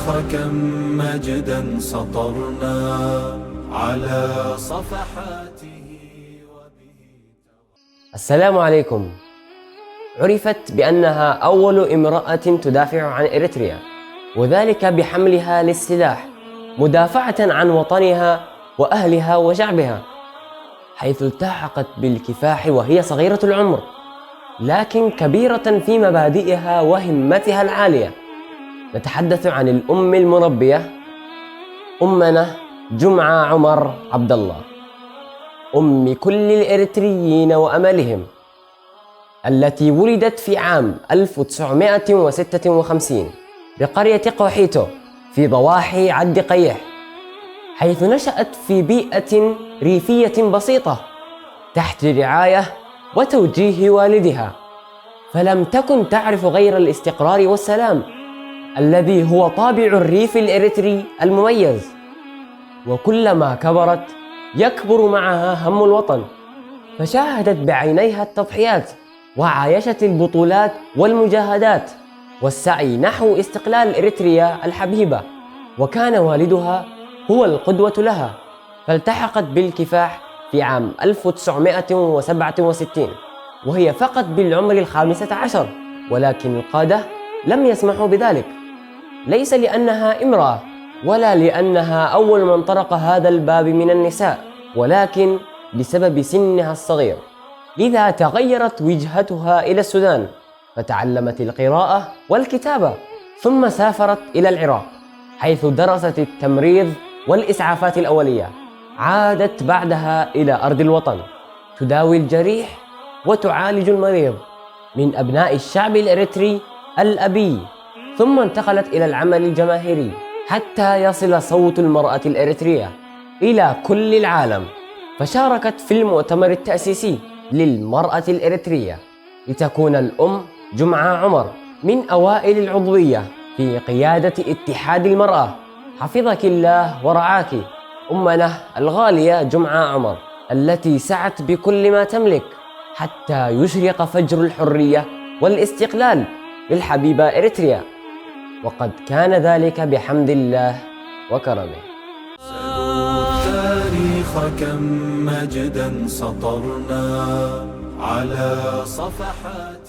كم مجدا سطرنا على صفحاته. السلام عليكم. عرفت بأنها أول امرأة تدافع عن إريتريا، وذلك بحملها للسلاح مدافعة عن وطنها وأهلها وشعبها، حيث التحقت بالكفاح وهي صغيرة العمر لكن كبيرة في مبادئها وهمتها العالية. نتحدث عن الأم المربية أمنا جمعة عمر عبد الله، أم كل الإريتريين وأملهم، التي ولدت في عام 1956 بقرية قوحيتو في ضواحي عد قيح، حيث نشأت في بيئة ريفية بسيطة تحت رعاية وتوجيه والدها، فلم تكن تعرف غير الاستقرار والسلام الذي هو طابع الريف الإريتري المميز. وكلما كبرت يكبر معها هم الوطن، فشاهدت بعينيها التضحيات وعايشت البطولات والمجاهدات والسعي نحو استقلال إريتريا الحبيبة، وكان والدها هو القدوة لها، فالتحقت بالكفاح في عام 1967 وهي فقط بالعمر 15، ولكن القادة لم يسمحوا بذلك، ليس لأنها امرأة ولا لأنها أول من طرق هذا الباب من النساء، ولكن بسبب سنها الصغير. لذا تغيرت وجهتها إلى السودان، فتعلمت القراءة والكتابة، ثم سافرت إلى العراق حيث درست التمريض والإسعافات الأولية. عادت بعدها إلى أرض الوطن تداوي الجريح وتعالج المريض من أبناء الشعب الإريتري الأبي، ثم انتقلت إلى العمل الجماهيري حتى يصل صوت المرأة الإريترية إلى كل العالم، فشاركت في المؤتمر التأسيسي للمرأة الإريترية لتكون الأم جمعة عمر من أوائل العضوية في قيادة اتحاد المرأة. حفظك الله ورعاك أمنا الغالية جمعة عمر، التي سعت بكل ما تملك حتى يشرق فجر الحرية والاستقلال للحبيبة إريتريا، وقد كان ذلك بحمد الله وكرمه. التاريخ كم مجدا سطرنا على صفحات